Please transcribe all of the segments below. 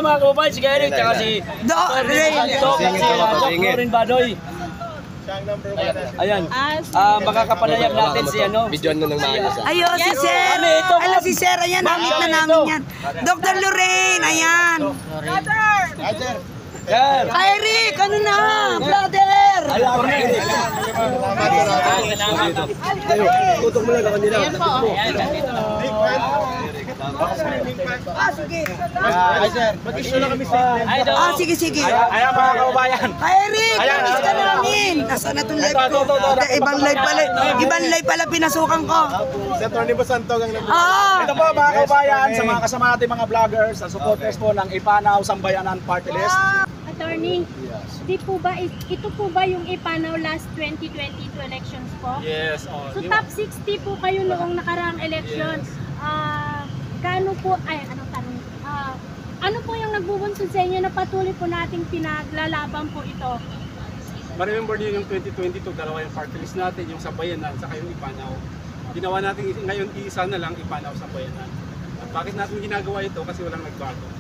mga kababayan, si Eric, tsaka si Rin Badoy. Ayan. Makakapanayam natin si ano. Bidyon mo ng maayos. Ayo si Sir. Alam si Sir, ayan, namit na namin yan. Dr. Lorraine, ayan. Eric, ano na? Brother! Tutok mo lang ako nila. Sige. Sige. Ayan mga kababayan. Eric, namiss ka namin. Nasaan na itong live ko? Ibang live pala pinasukan ko. Sa Tony Bosantog ang nabuhay. Ah! Ito po mga kababayan, sa mga kasama natin mga vloggers, sa supporters po ng Ipanaw Sambayanan Party List. Attorney, ito po ba yung Ipanaw last 2022 elections po? Yes. So top 60 po kayo noong nakaraang elections. Gaano po, anong tanong? Ano po yung nagbubunsod sa inyo na patuloy po nating pinaglalaban po ito? Ma-remember niyo yung 2022, dalawa yung party list natin, yung Sambayanan, saka yung Ipanaw. Ginawa natin ngayon, iisa na lang Ipanaw Sambayanan. At bakit natin ginagawa ito? Kasi walang nagbago.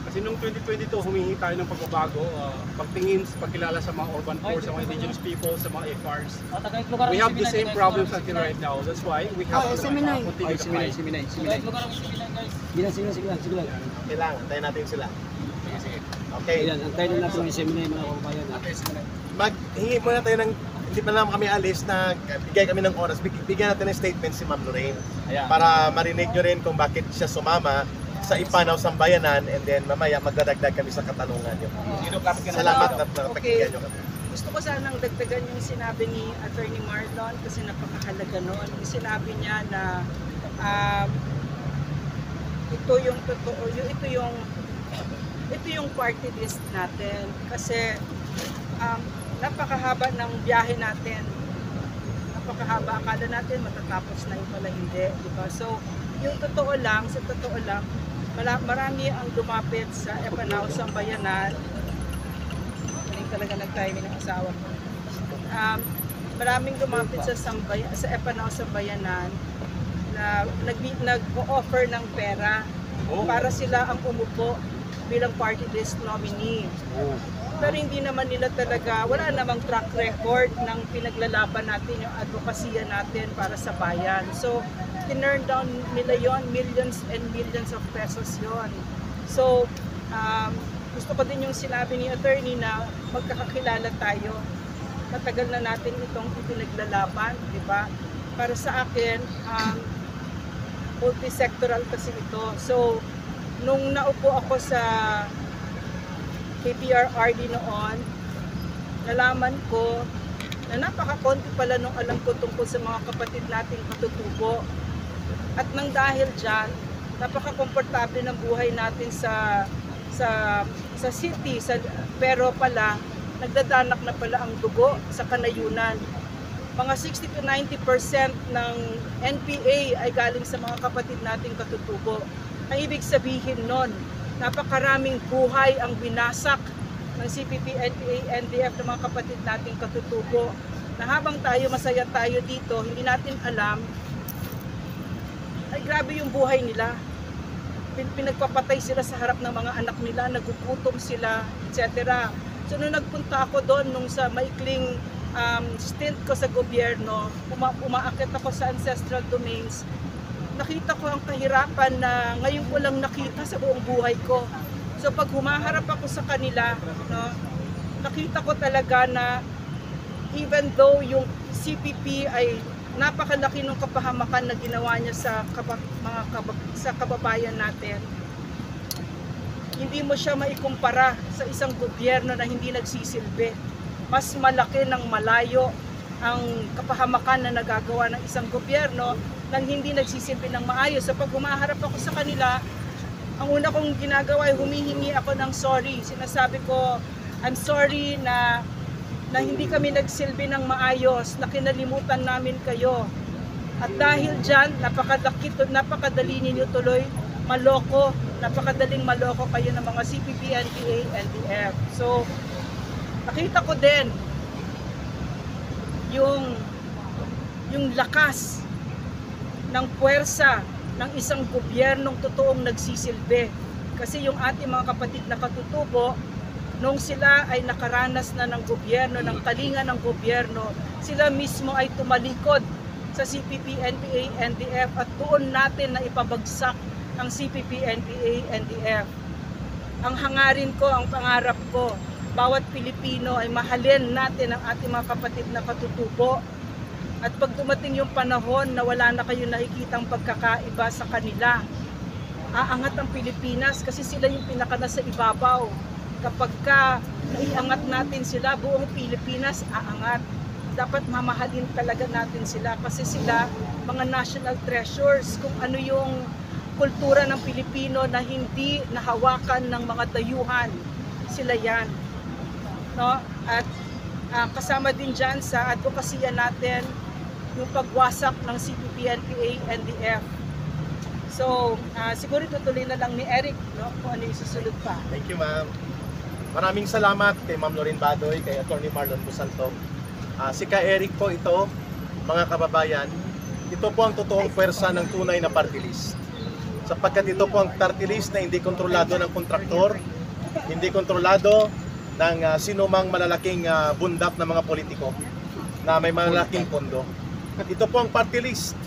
Kasi noong 2022, humingi tayo ng pagbabago, pagtingin, pagkilala sa mga urban poor, sa mga indigenous people, sa mga FRs. We have the same problems until right now. That's why we have to continue to fight. Sige lang. Kailangan, antayin natin sila. Okay. Ayan, antayin na natin yung seminay mga kababayan. Maghingi muna tayo ng, hindi pa naman kami alis na bigay kami ng oras. Bigyan natin ng statement si Ma'am Lorraine. Para marinig nyo rin kung bakit siya sumama sa Ipanaw Sambayanan, and then mamaya magdadagdag kami sa katanungan nyo. Salamat na napakinggan nyo kami. Gusto ko sanang dagdagan yung sinabi ni Attorney Marlon kasi napakahalaga noon. Yung sinabi niya na ito yung totoo, ito yung party list natin kasi napakahaba ng biyahe natin. Napakahaba, akala natin matatapos na yung pala hindi, di ba? So, yung totoo lang, sa totoo lang, marami ang lumapit sa Ipanaw Sambayanan. Hindi talaga nag-timing ng asawa ko. Maraming lumapit sa Ipanaw Sambayanan na nag-offer ng pera para sila ang umupo bilang party list nominee. Pero hindi naman nila talaga, wala namang track record ng pinaglalaban natin, yung advokasya natin para sa bayan. So, tinurn down nila yon, millions and millions of pesos yon. So, gusto ko din yung sinabi ni attorney na magkakakilala tayo. Matagal na natin itong ipinaglalaban, di ba? Para sa akin, multi-sectoral kasi ito. So, nung naupo ako sa KPRRD noon, nalaman ko na napakakonti pala nung alam ko tungkol sa mga kapatid nating katutubo. At nang dahil dyan, napaka-komportable ng buhay natin sa city, pero pala, nagdadanak na pala ang dugo sa kanayunan. Mga 60 to 90% ng NPA ay galing sa mga kapatid nating katutubo. Ang ibig sabihin nun, napakaraming buhay ang binasak ng CPP, NPA, NDF ng mga kapatid nating katutubo. Na habang tayo, masaya tayo dito, hindi natin alam, ay grabe yung buhay nila. Pinagpapatay sila sa harap ng mga anak nila, nagugutom sila, etc. So nung nagpunta ako doon, nung sa maikling stint ko sa gobyerno, umaakit ako sa ancestral domains, nakita ko ang kahirapan na ngayon ko lang nakita sa buong buhay ko. So pag humaharap ako sa kanila, no, nakita ko talaga na even though yung CPP ay napakalaki ng kapahamakan na ginawa niya sa kababayan natin, hindi mo siya maikumpara sa isang gobyerno na hindi nagsisilbi. Mas malaki ng malayo ang kapahamakan na nagagawa ng isang gobyerno nang hindi nagsisilbi ng maayos. So pag humaharap ako sa kanila, ang una kong ginagawa ay humihingi ako ng sorry. Sinasabi ko, I'm sorry na hindi kami nagsilbi ng maayos, na kinalimutan namin kayo. At dahil dyan, napakadali ninyo tuloy maloko, napakadaling maloko kayo ng mga CPP, NPA, NDF. So, nakita ko din yung lakas ng puwersa ng isang gobyernong totoong nagsisilbi. Kasi yung ating mga kapatid na katutubo, nung sila ay nakaranas na ng gobyerno, ng talingan ng gobyerno, sila mismo ay tumalikod sa CPP, NPA, NDF at doon natin na ipabagsak ang CPP, NPA, NDF. Ang hangarin ko, ang pangarap ko, bawat Pilipino ay mahalin natin ang ating mga kapatid na katutubo. At pag dumating yung panahon na wala na kayo nakikitang pagkakaiba sa kanila, aangat ang Pilipinas kasi sila yung pinaka nasa ibabaw. Kapag naiangat natin sila, buong Pilipinas aangat. Dapat mamahalin talaga natin sila kasi sila mga national treasures. Kung ano yung kultura ng Pilipino na hindi nahawakan ng mga dayuhan, sila yan. No? At kasama din dyan sa advokasya natin yung pagwasak ng CPP, NPA, NDF. So, siguro tutuloy na lang ni Eric, no? Kung ano yung susunod pa. Thank you, ma'am. Maraming salamat kay Ma'am Lorraine Badoy, kay Atty. Marlon Busalto. Si Ka Eric po ito, mga kababayan, ito po ang totoong pwersa ng tunay na party list. Sapagkat ito po ang party list na hindi kontrolado ng kontraktor, hindi kontrolado ng sinumang malalaking bundap ng mga politiko na may malalaking pondo. Ito po ang party list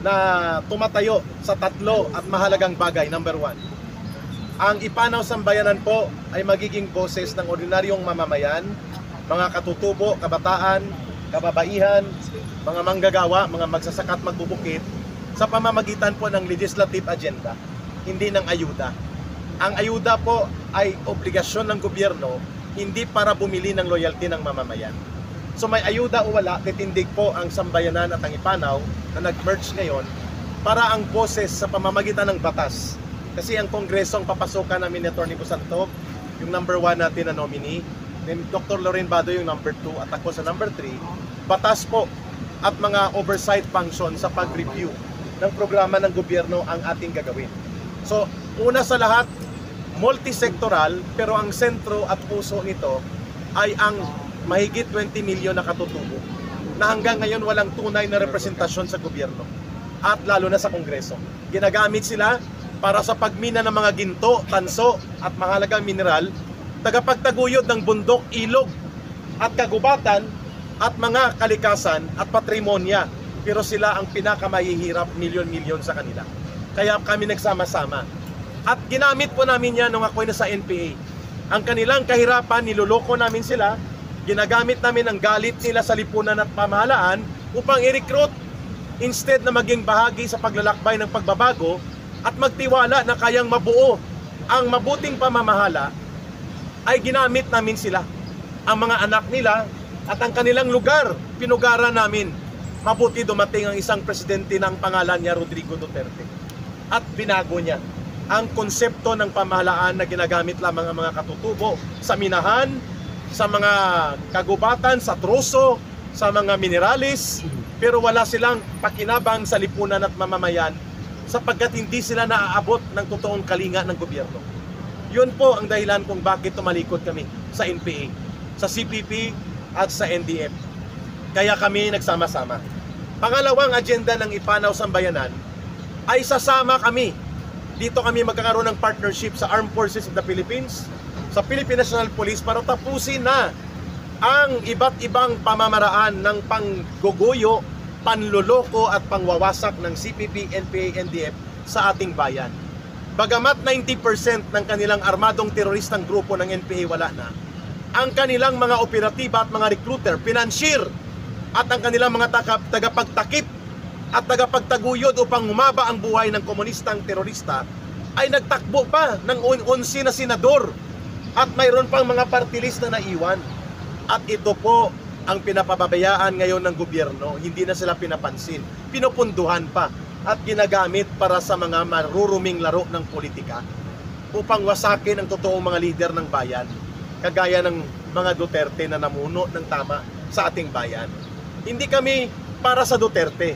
na tumatayo sa tatlo at mahalagang bagay. Number 1, ang Ipanaw Sambayanan po ay magiging boses ng ordinaryong mamamayan, mga katutubo, kabataan, kababaihan, mga manggagawa, mga magsasaka at magbubukid sa pamamagitan po ng legislative agenda, hindi ng ayuda. Ang ayuda po ay obligasyon ng gobyerno, hindi para bumili ng loyalty ng mamamayan. So may ayuda o wala, titindig po ang Sambayanan at ang Ipanaw na nag-merge ngayon para ang boses sa pamamagitan ng batas. Kasi ang Kongreso ang papasukan namin ni Atty. Busalto, yung number 1 natin na nominee, then Dr. Lorraine Badoy yung number 2 at ako sa number 3, batas po at mga oversight function sa pag-review ng programa ng gobyerno ang ating gagawin. So, una sa lahat, multisectoral, pero ang sentro at puso nito ay ang mahigit 20 milyon na katutubo na hanggang ngayon walang tunay na representasyon sa gobyerno at lalo na sa Kongreso. Ginagamit sila para sa pagmina ng mga ginto, tanso at mahalagang mineral, tagapagtaguyod ng bundok, ilog at kagubatan at mga kalikasan at patrimonya. Pero sila ang pinakamahihirap, milyon-milyon sa kanila. Kaya kami nagsama-sama. At ginamit po namin yan nung ako'y nasa NPA. Ang kanilang kahirapan, niloloko namin sila, ginagamit namin ang galit nila sa lipunan at pamahalaan upang i-recruit instead na maging bahagi sa paglalakbay ng pagbabago at magtiwala na kayang mabuo ang mabuting pamamahala, ay ginamit namin sila. Ang mga anak nila at ang kanilang lugar, pinugaran namin. Mabuti dumating ang isang presidente ng pangalan niya, Rodrigo Duterte. At binago niya ang konsepto ng pamahalaan na ginagamit lamang ang mga katutubo sa minahan, sa mga kagubatan, sa troso, sa mga mineralis, pero wala silang pakinabang sa lipunan at mamamayan sapagkat hindi sila naaabot ng totoong kalinga ng gobyerno. Yun po ang dahilan kung bakit tumalikod kami sa NPA, sa CPP at sa NDF. Kaya kami nagsama-sama. Pangalawang agenda ng Ipanaw Sambayanan ay sasama kami. Dito kami magkakaroon ng partnership sa Armed Forces of the Philippines, sa Philippine National Police para tapusin na ang iba't ibang pamamaraan ng pangguguyo, panloloko at pangwawasak ng CPP, NPA, NDF sa ating bayan. Bagamat 90% ng kanilang armadong teroristang grupo ng NPA wala na, ang kanilang mga operatiba at mga recruiter, financier, at ang kanilang mga tagapagtakip at tagapagtaguyod upang humaba ang buhay ng komunistang terorista ay nagtakbo pa ng 11 na senador at mayroon pang mga party list na naiwan. At ito po ang pinapababayaan ngayon ng gobyerno, hindi na sila pinapansin, pinupunduhan pa at ginagamit para sa mga maruruming laro ng politika upang wasakin ang totoong mga lider ng bayan, kagaya ng mga Duterte na namuno ng tama sa ating bayan. Hindi kami para sa Duterte,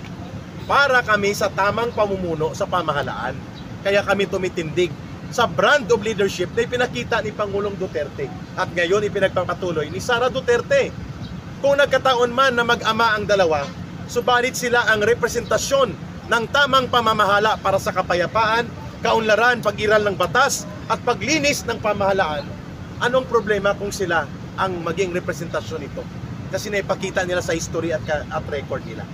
para kami sa tamang pamumuno sa pamahalaan. Kaya kami tumitindig sa brand of leadership na ipinakita ni Pangulong Duterte at ngayon ipinagpapatuloy ni Sara Duterte. Kung nagkataon man na mag-ama ang dalawa, subalit sila ang representasyon ng tamang pamamahala para sa kapayapaan, kaunlaran, pag-iral ng batas, at paglinis ng pamahalaan, anong problema kung sila ang maging representasyon nito? Kasi naipakita nila sa history at record nila.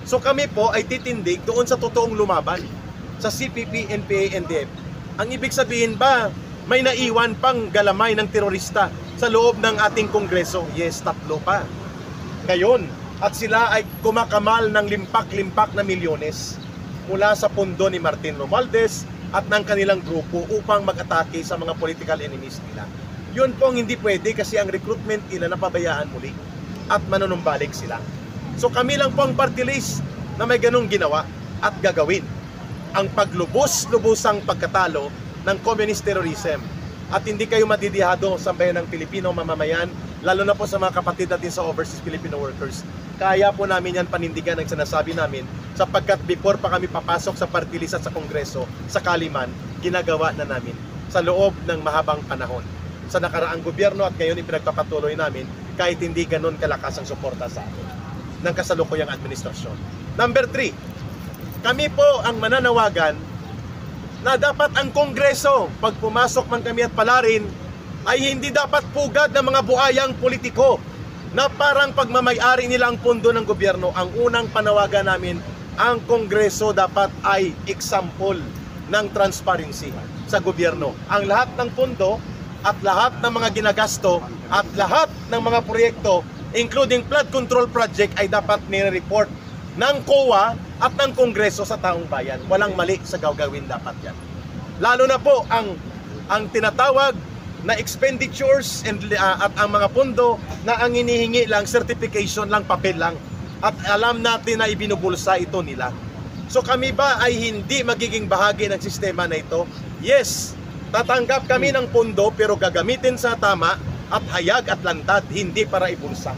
So kami po ay titindig doon sa totoong lumaban, sa CPP, NPA, NDF. Ang ibig sabihin ba, may naiwan pang galamay ng terorista sa loob ng ating kongreso? Yes, 3 pa. Ngayon, at sila ay kumakamal ng limpak-limpak na milyones mula sa pundo ni Martin Romualdez at ng kanilang grupo upang mag-atake sa mga political enemies nila. Yun pong hindi pwede kasi ang recruitment nila napabayaan muli at manunumbalik sila. So kami lang po ang party list na may ganong ginawa at gagawin ang paglubos-lubosang pagkatalo ng communist terrorism. At hindi kayo madidihado sa bayan ng Pilipino mamamayan, lalo na po sa mga kapatid natin sa overseas Filipino workers. Kaya po namin yan panindigan ang sinasabi namin sapagkat before pa kami papasok sa party list at sa kongreso, sa Kaliman, ginagawa na namin sa loob ng mahabang panahon. Sa nakaraang gobyerno at ngayon ipinagpapatuloy namin kahit hindi ganun kalakas ang suporta sa atin ng kasalukuyang administrasyon. Number 3, kami po ang mananawagan na dapat ang kongreso, pag pumasok man kami at palarin, ay hindi dapat pugad ng mga buhayang politiko na parang pagmamayari nila ang pondo ng gobyerno. Ang unang panawagan namin, ang kongreso dapat ay example ng transparency sa gobyerno. Ang lahat ng pondo at lahat ng mga ginagasto at lahat ng mga proyekto, including flood control project, ay dapat nire-report ng COA at ng kongreso sa taong bayan. Walang mali sa gagawin dapat yan. Lalo na po ang tinatawag na expenditures at ang mga pondo na ang hinihingi lang, certification lang, papel lang. At alam natin na ibinubulsa ito nila. So kami ba ay hindi magiging bahagi ng sistema na ito? Yes, tatanggap kami ng pondo pero gagamitin sa tama at hayag at lantad, hindi para ibulsa.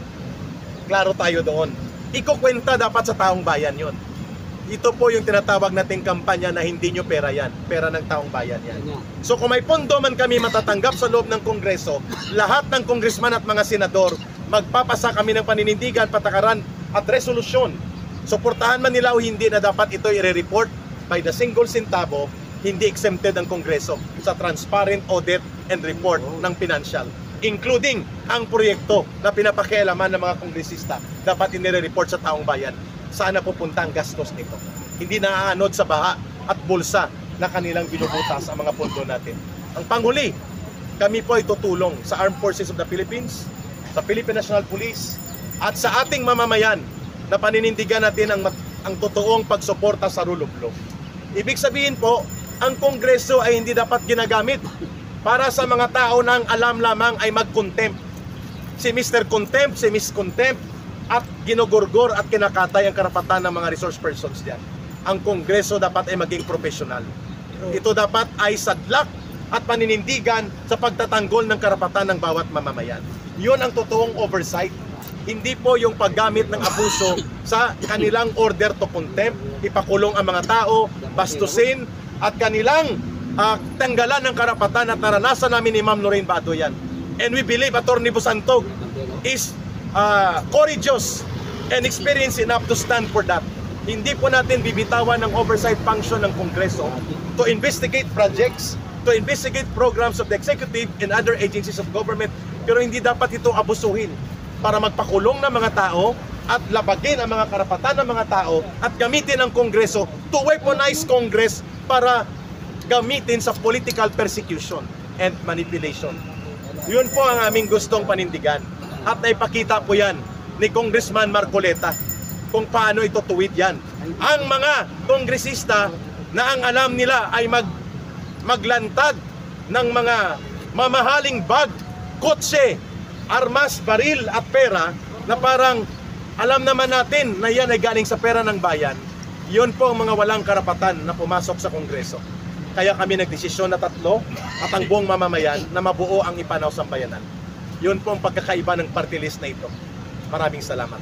Klaro tayo doon. Ikukwenta dapat sa taong bayan yon. Ito po yung tinatawag nating kampanya na hindi nyo pera yan, pera ng taong bayan yan. So kung may pondo man kami matatanggap sa loob ng kongreso, lahat ng kongresman at mga senador, magpapasa kami ng paninindigan, patakaran at resolusyon. Suportahan man nila o hindi na dapat ito i-report by the single centavo, hindi exempted ang kongreso sa transparent audit and report ng financial. Including ang proyekto na pinapakialaman ng mga kongresista, dapat inire-report sa taong bayan. Saan na pupunta ang gastos nito? Hindi naaanod sa baha at bulsa na kanilang binubutas ang mga pondo natin. Ang panghuli, kami po ay tutulong sa Armed Forces of the Philippines, sa Philippine National Police, at sa ating mamamayan na paninindigan natin ang totoong pagsuporta sa rule of law. Ibig sabihin po, ang kongreso ay hindi dapat ginagamit para sa mga tao na ang alam lamang ay mag-contempt. Si Mr. Contempt, si Miss Contempt, at ginugurgor at kinakatay ang karapatan ng mga resource persons diyan. Ang kongreso dapat ay maging profesional. Ito dapat ay sadlak at paninindigan sa pagtatanggol ng karapatan ng bawat mamamayan. Yun ang totoong oversight. Hindi po yung paggamit ng abuso sa kanilang order to contempt, ipakulong ang mga tao, bastusin, at kanilang tanggalan ng karapatan at naranasan namin ni Ma'am Lorraine Baduyan. And we believe Atty. Busantog is courageous and experienced enough to stand for that. Hindi po natin bibitawan ng oversight function ng Kongreso to investigate projects, to investigate programs of the executive and other agencies of government, pero hindi dapat ito abusuhin para magpakulong ng mga tao at labagin ang mga karapatan ng mga tao at gamitin ang Kongreso to weaponize Congress para gamitin sa political persecution and manipulation. Yun po ang aming gustong panindigan. At naipakita po yan ni Congressman Marcoleta kung paano ito tuwid yan. Ang mga kongresista na ang alam nila ay maglantad ng mga mamahaling bag, kotse, armas, baril at pera na parang alam naman natin na yan ay galing sa pera ng bayan. Yun po ang mga walang karapatan na pumasok sa Kongreso. Kaya kami nagdesisyon na 3 at ang buong mamamayan na mabuo ang Ipanaw Sambayanan. Yun po ang pagkakaiba ng party list na ito. Maraming salamat.